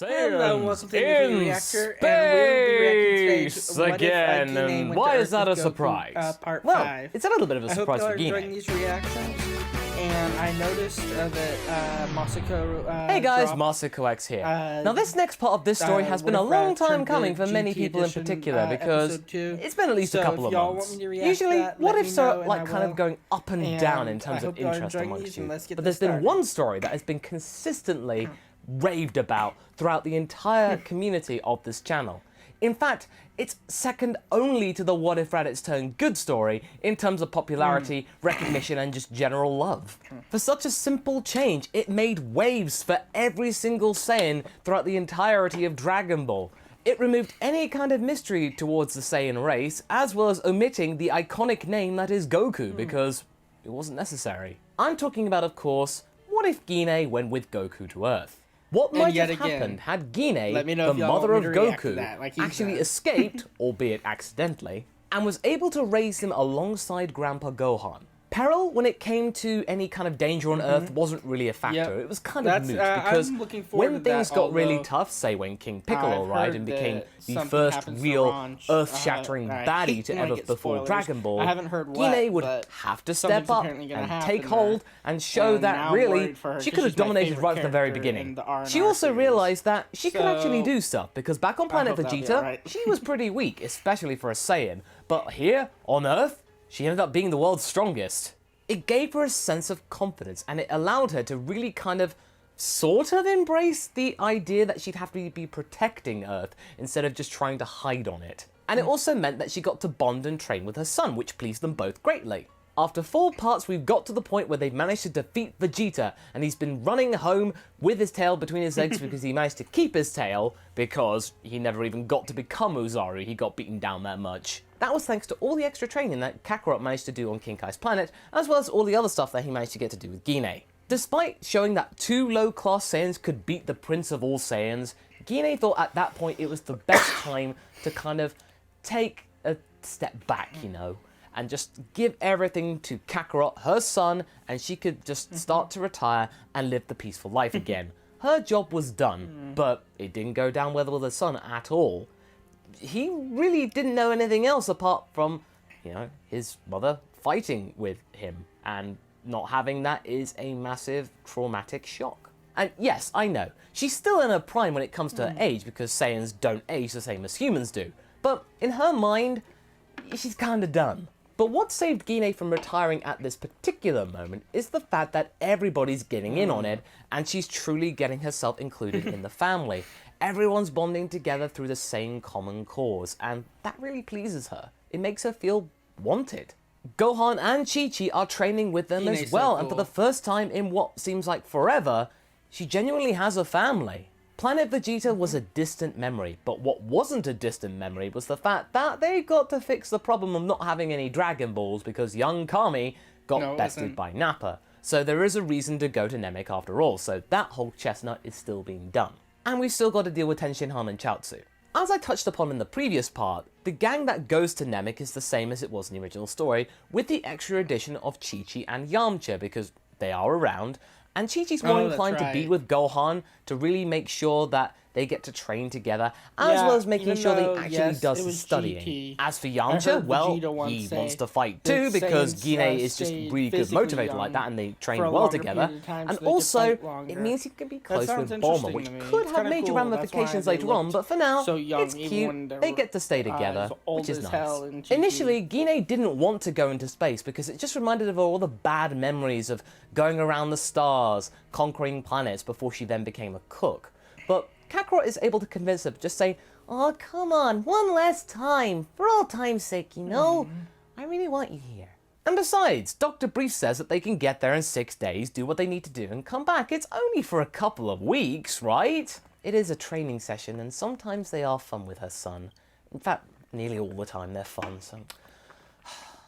Hello, welcome to in the Reactor, and we'll be reacting space today to What again, If Gine and Went why to is Earth that with a Goku, surprise? Part Well, 5. it's a little bit of a I hope surprise y'all for are enjoying Gine. these reactions, and I noticed that Masako Hey guys, dropped, Masako X here. Now this next part of this story has been a long time coming for many people in particular because it's been at least a couple of months. Usually, what ifs are like kind of going up and down in terms of interest amongst you, but there's been one story that has been consistently raved about throughout the entire community of this channel. In fact, it's second only to the What If Raditz Turned Good story in terms of popularity, recognition, and just general love. For such a simple change, it made waves for every single Saiyan throughout the entirety of Dragon Ball. It removed any kind of mystery towards the Saiyan race, as well as omitting the iconic name that is Goku, because it wasn't necessary. I'm talking about, of course, what if Gine went with Goku to Earth? What might have happened had Gine, the mother of Goku, actually escaped, albeit accidentally, and was able to raise him alongside Grandpa Gohan? Peril, when it came to any kind of danger on Earth, wasn't really a factor. It was kind of moot, because when things got really tough, say when King Piccolo arrived and became the first real earth-shattering baddie to ever before Dragon Ball, Gine would have to step up and take hold and show that really she could have dominated right from the very beginning. She also realized that she could actually do stuff, because back on planet Vegeta, she was pretty weak, especially for a Saiyan, but here, on Earth, she ended up being the world's strongest. It gave her a sense of confidence, and it allowed her to really kind of sort of embrace the idea that she'd have to be protecting Earth instead of just trying to hide on it. And it also meant that she got to bond and train with her son, which pleased them both greatly. After 4 parts, we've got to the point where they've managed to defeat Vegeta, and he's been running home with his tail between his legs because he managed to keep his tail, because he never even got to become Uzaru, he got beaten down that much. That was thanks to all the extra training that Kakarot managed to do on King Kai's planet, as well as all the other stuff that he managed to get to do with Gine. Despite showing that 2 low-class Saiyans could beat the Prince of all Saiyans, Gine thought at that point it was the best time to kind of take a step back, you know, and just give everything to Kakarot, her son, and she could just start to retire and live the peaceful life again. Her job was done, but it didn't go down well with her son at all. He really didn't know anything else apart from, you know, his mother fighting with him, and not having that is a massive traumatic shock. And yes, I know, she's still in her prime when it comes to her age, because Saiyans don't age the same as humans do, but in her mind, she's kinda done. But what saved Gine from retiring at this particular moment is the fact that everybody's getting in on it, and she's truly getting herself included in the family. Everyone's bonding together through the same common cause, and that really pleases her. It makes her feel wanted. Gohan and Chi-Chi are training with them as well, and for the first time in what seems like forever, she genuinely has a family. Planet Vegeta was a distant memory, but what wasn't a distant memory was the fact that they got to fix the problem of not having any Dragon Balls because young Kami got bested by Nappa. So there is a reason to go to Namek after all, so that whole chestnut is still being done. And we've still got to deal with Tenshinhan and Chaozu. As I touched upon in the previous part, the gang that goes to Namek is the same as it was in the original story, with the extra addition of Chi-Chi and Yamcha, because they are around, and Chi-Chi's more inclined to be with Gohan to really make sure that they get to train together, as well as making sure they actually does some studying. As for Yamcha, well, he wants to fight too, because Gine is just really good motivator like that, and they train well together. And also, it means he can be close with Bulma, which could have major ramifications later on, but for now, it's cute, they get to stay together, which is nice. Initially, Gine didn't want to go into space, because it just reminded her of all the bad memories of going around the stars, conquering planets, before she then became a cook. But Kakarot is able to convince her, just say, "Oh, come on, one last time, for all time's sake, you know? I really want you here." And besides, Dr. Brief says that they can get there in 6 days, do what they need to do, and come back. It's only for a couple of weeks, right? It is a training session, and sometimes they are fun with her son. In fact, nearly all the time they're fun, so...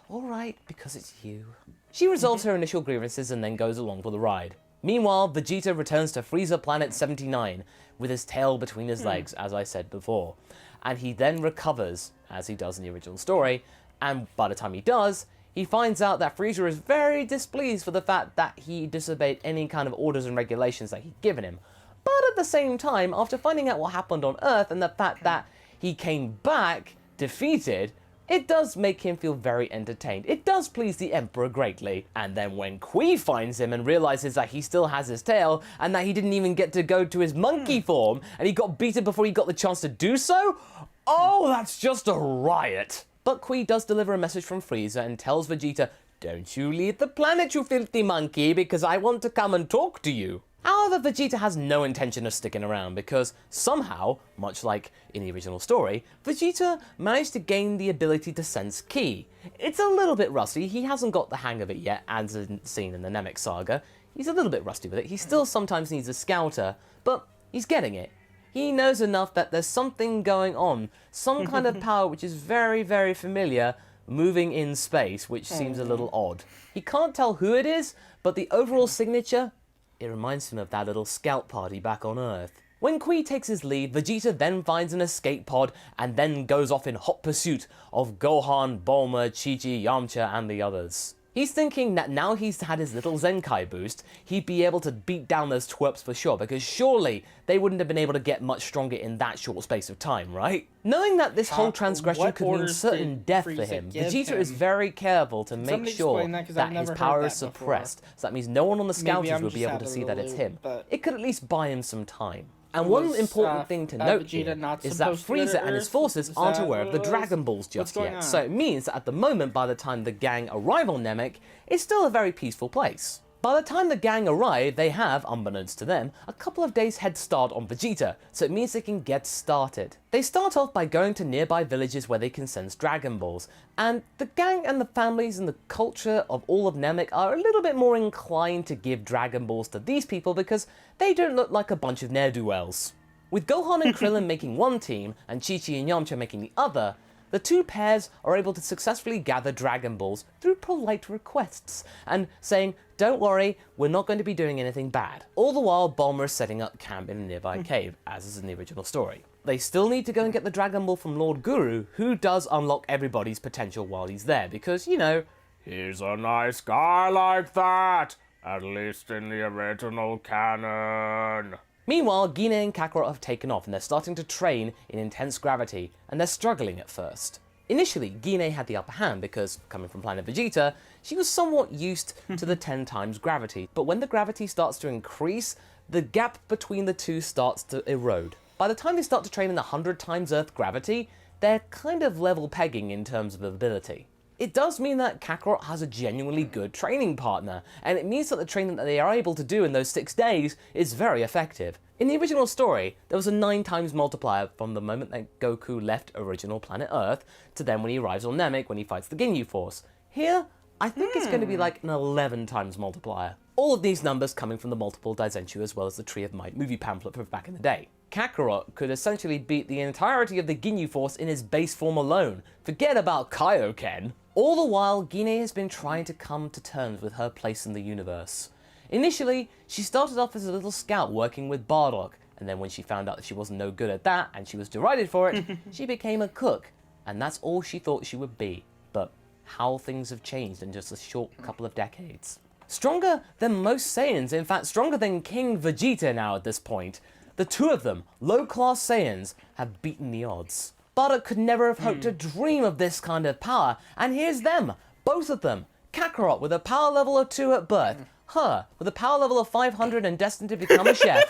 Alright, because it's you. She resolves her initial grievances and then goes along for the ride. Meanwhile, Vegeta returns to Frieza Planet 79 with his tail between his legs, as I said before. And he then recovers, as he does in the original story, and by the time he does, he finds out that Frieza is very displeased for the fact that he disobeyed any kind of orders and regulations that he'd given him. But at the same time, after finding out what happened on Earth and the fact that he came back defeated, it does make him feel very entertained. It does please the Emperor greatly. And then when Qui finds him and realizes that he still has his tail and that he didn't even get to go to his monkey form and he got beaten before he got the chance to do so, oh, that's just a riot. But Qui does deliver a message from Frieza and tells Vegeta, "Don't you leave the planet, you filthy monkey, because I want to come and talk to you." However, Vegeta has no intention of sticking around because somehow, much like in the original story, Vegeta managed to gain the ability to sense ki. It's a little bit rusty, he hasn't got the hang of it yet, as seen in the Namek saga. He's a little bit rusty with it, he still sometimes needs a scouter, but he's getting it. He knows enough that there's something going on, some kind of power which is very, very familiar, moving in space, which seems a little odd. He can't tell who it is, but the overall signature, it reminds him of that little scout party back on Earth. When Qui takes his leave, Vegeta then finds an escape pod and then goes off in hot pursuit of Gohan, Bulma, Chi-Chi, Yamcha and the others. He's thinking that now he's had his little Zenkai boost, he'd be able to beat down those twerps for sure, because surely they wouldn't have been able to get much stronger in that short space of time, right? Knowing that this whole transgression could mean certain death for him, Vegeta is very careful to make sure that his power is suppressed, so that means no one on the scouters will be able to see that it's him. It could at least buy him some time. And one important thing to note here is that Frieza and his forces aren't aware of the Dragon Balls just yet, so it means that at the moment, by the time the gang arrive on Namek, it's still a very peaceful place. By the time the gang arrive, they have, unbeknownst to them, a couple of days head start on Vegeta, so it means they can get started. They start off by going to nearby villages where they can sense Dragon Balls, and the gang and the families and the culture of all of Namek are a little bit more inclined to give Dragon Balls to these people because they don't look like a bunch of ne'er-do-wells. With Gohan and Krillin making one team, and Chi-Chi and Yamcha making the other, the two pairs are able to successfully gather Dragon Balls through polite requests, and saying, "Don't worry, we're not going to be doing anything bad." All the while, Bulma is setting up camp in a nearby cave, as is in the original story. They still need to go and get the Dragon Ball from Lord Guru, who does unlock everybody's potential while he's there, because, you know, he's a nice guy like that, at least in the original canon. Meanwhile, Gine and Kakarot have taken off and they're starting to train in intense gravity, and they're struggling at first. Initially, Gine had the upper hand because, coming from Planet Vegeta, she was somewhat used to the 10 times gravity, but when the gravity starts to increase, the gap between the two starts to erode. By the time they start to train in the 100 times Earth gravity, they're kind of level pegging in terms of ability. It does mean that Kakarot has a genuinely good training partner, and it means that the training that they are able to do in those 6 days is very effective. In the original story, there was a 9 times multiplier from the moment that Goku left original planet Earth to then when he arrives on Namek when he fights the Ginyu Force. Here, I think it's going to be like an 11 times multiplier. All of these numbers coming from the multiple Daizenshuu as well as the Tree of Might movie pamphlet from back in the day. Kakarot could essentially beat the entirety of the Ginyu Force in his base form alone. Forget about Kaioken. All the while, Gine has been trying to come to terms with her place in the universe. Initially, she started off as a little scout working with Bardock, and then when she found out that she wasn't no good at that and she was derided for it, she became a cook, and that's all she thought she would be. But how things have changed in just a short couple of decades. Stronger than most Saiyans, in fact stronger than King Vegeta now at this point. The two of them, low-class Saiyans, have beaten the odds. Bardock could never have hoped to dream of this kind of power, and here's them, both of them. Kakarot with a power level of 2 at birth, her with a power level of 500 and destined to become a chef.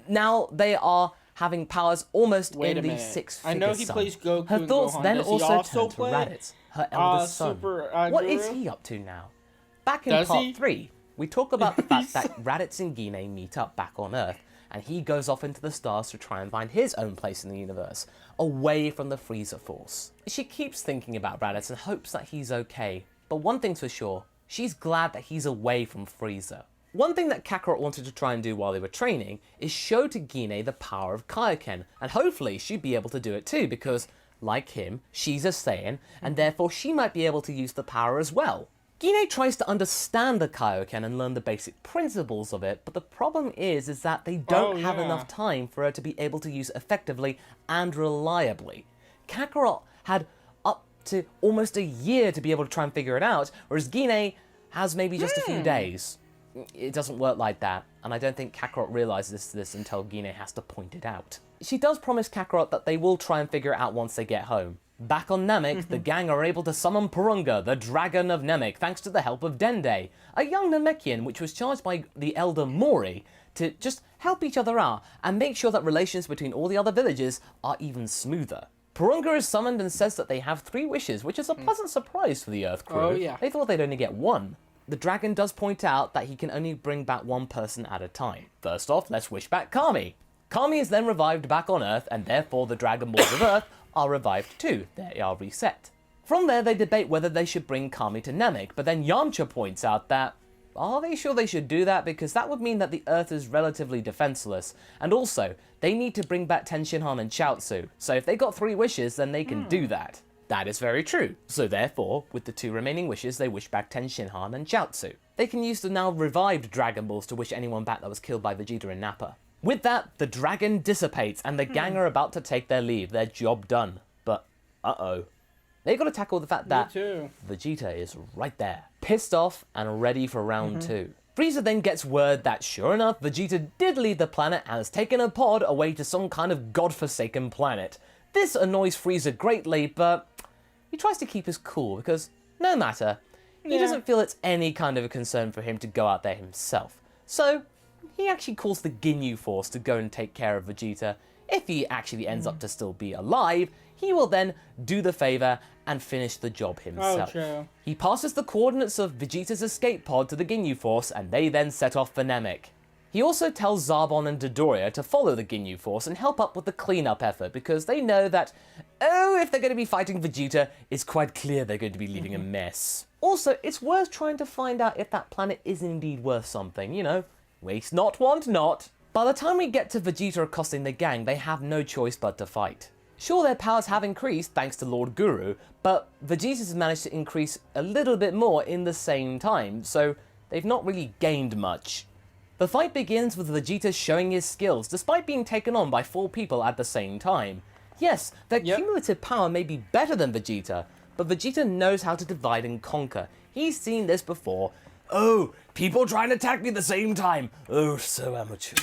Now they are having powers almost in the 6-figure I know he plays Goku. Her thoughts Gohan. then Does also he also turn to play Raditz, her eldest son. What is he up to now? Back in part 3, we talk about the fact that Raditz and Gine meet up back on Earth, and he goes off into the stars to try and find his own place in the universe, away from the Frieza Force. She keeps thinking about Raditz and hopes that he's okay, but one thing's for sure, she's glad that he's away from Frieza. One thing that Kakarot wanted to try and do while they were training is show to Gine the power of Kaioken, and hopefully she'd be able to do it too, because, like him, she's a Saiyan, and therefore she might be able to use the power as well. Gine tries to understand the Kaioken and learn the basic principles of it, but the problem is that they don't have enough time for her to be able to use effectively and reliably. Kakarot had up to almost a year to be able to try and figure it out, whereas Gine has maybe just a few days. it doesn't work like that, and I don't think Kakarot realizes this until Gine has to point it out. She does promise Kakarot that they will try and figure it out once they get home. Back on Namek, the gang are able to summon Purunga, the Dragon of Namek, thanks to the help of Dende, a young Namekian which was charged by the elder Mori to just help each other out and make sure that relations between all the other villages are even smoother. Purunga is summoned and says that they have 3 wishes, which is a pleasant surprise for the Earth crew. Oh, yeah. They thought they'd only get 1. The dragon does point out that he can only bring back 1 person at a time. First off, let's wish back Kami. Kami is then revived back on Earth, and therefore the Dragon Balls of Earth are revived too. They are reset. From there, they debate whether they should bring Kami to Namek, but then Yamcha points out that, are they sure they should do that? Because that would mean that the Earth is relatively defenseless, and also, they need to bring back Tenshinhan and Chaozu, so if they got 3 wishes, then they can do that. That is very true. So therefore, with the 2 remaining wishes, they wish back Tenshinhan and Chaozu. They can use the now revived Dragon Balls to wish anyone back that was killed by Vegeta and Nappa. With that, the dragon dissipates and the gang are about to take their leave, their job done. But, uh-oh. They've got to tackle the fact that Vegeta is right there, pissed off and ready for round 2. Frieza then gets word that, sure enough, Vegeta did leave the planet and has taken a pod away to some kind of godforsaken planet. This annoys Frieza greatly, but he tries to keep his cool because, no matter, he doesn't feel it's any kind of a concern for him to go out there himself. So, he actually calls the Ginyu Force to go and take care of Vegeta. If he actually ends up to still be alive, he will then do the favor and finish the job himself. He passes the coordinates of Vegeta's escape pod to the Ginyu Force, and they then set off for Namek. He also tells Zarbon and Dodoria to follow the Ginyu Force and help up with the cleanup effort, because they know that, if they're going to be fighting Vegeta, it's quite clear they're going to be leaving a mess. Also, it's worth trying to find out if that planet is indeed worth something, you know. Waste not, want not. By the time we get to Vegeta accosting the gang, they have no choice but to fight. Sure, their powers have increased thanks to Lord Guru, but Vegeta's managed to increase a little bit more in the same time, so they've not really gained much. The fight begins with Vegeta showing his skills, despite being taken on by 4 people at the same time. Yes, their cumulative power may be better than Vegeta, but Vegeta knows how to divide and conquer. He's seen this before. Oh, people trying to attack me at the same time. Oh, so amateur.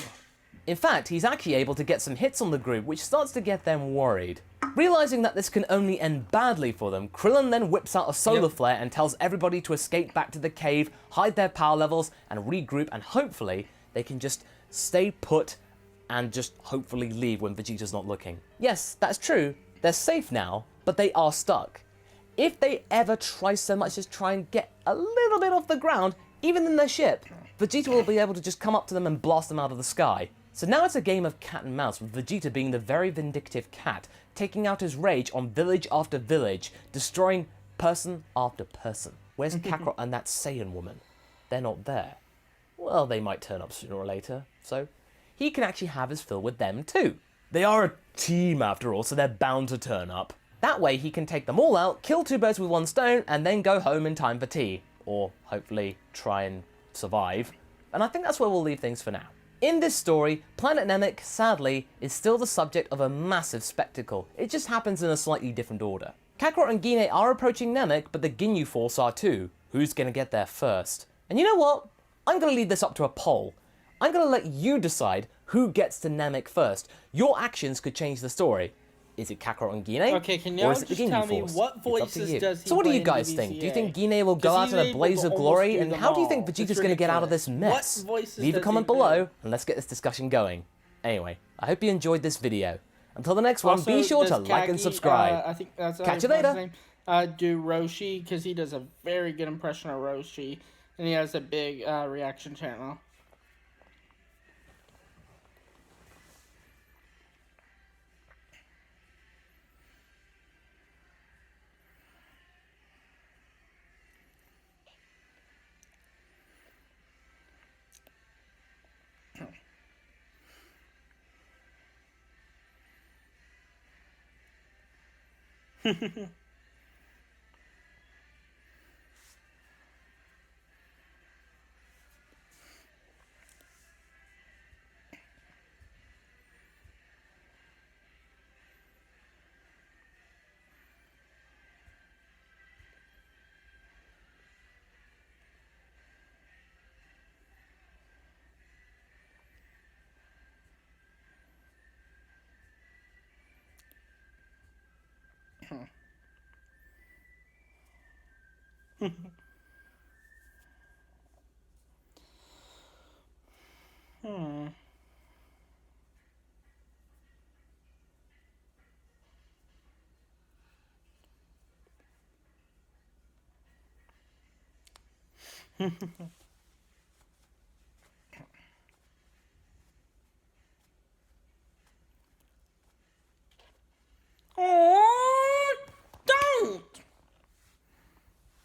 In fact, he's actually able to get some hits on the group, which starts to get them worried. Realizing that this can only end badly for them, Krillin then whips out a solar flare and tells everybody to escape back to the cave, hide their power levels, and regroup, and hopefully they can just stay put and just hopefully leave when Vegeta's not looking. Yes, that's true. They're safe now, but they are stuck. If they ever try so much as try and get a little bit off the ground, even in their ship, Vegeta will be able to just come up to them and blast them out of the sky. So now it's a game of cat and mouse, with Vegeta being the very vindictive cat, taking out his rage on village after village, destroying person after person. Where's Kakarot and that Saiyan woman? They're not there. Well, they might turn up sooner or later, so he can actually have his fill with them too. They are a team after all, so they're bound to turn up. That way he can take them all out, kill 2 birds with 1 stone, and then go home in time for tea. Or hopefully try and survive. And I think that's where we'll leave things for now. In this story, Planet Namek, sadly, is still the subject of a massive spectacle. It just happens in a slightly different order. Kakarot and Gine are approaching Namek, but the Ginyu Force are too. Who's gonna get there first? And you know what? I'm gonna leave this up to a poll. I'm gonna let you decide who gets to Namek first. Your actions could change the story. Is it Kakarot and Gine? Okay, can y'all just tell me what voices does he So what do you play in guys the think? VCA? Do you think Gine will go out in a blaze of glory? And how do you think them all. Vegeta's It's going to get out of this ridiculous. mess? What voices Leave a does comment he do? below and let's get this discussion going. Anyway, I hope you enjoyed this video. Until the next one, Also, be sure to does like and Kagi, subscribe. I think that's Catch you his later. name, do Roshi, because he does a very good impression of Roshi, and he has a big reaction channel. Hmm. Oh, don't!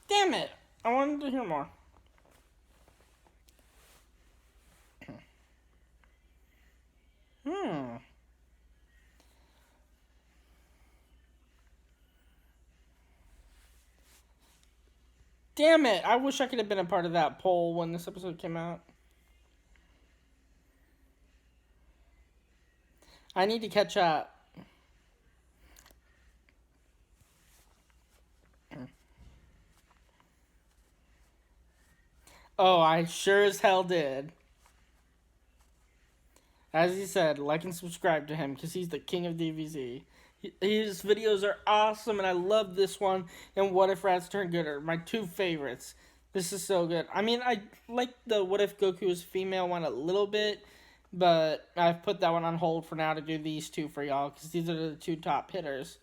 Damn it! I wanted to hear more. Hmm. Damn it! I wish I could have been a part of that poll when this episode came out. I need to catch up. Oh, I sure as hell did. As he said, like and subscribe to him because he's the king of DVZ. His videos are awesome, and I love this one and What If Rats Turn Good are my two favorites. This is so good. I mean, I like the What If Goku was female one a little bit, but I've put that one on hold for now to do these two for y'all because these are the two top hitters.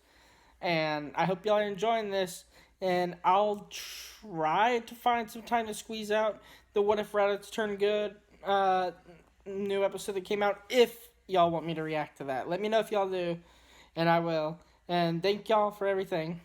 And I hope y'all are enjoying this, and I'll try to find some time to squeeze out the What If Rats Turn Good new episode that came out if y'all want me to react to that. Let me know if y'all do, and I will. And thank y'all for everything.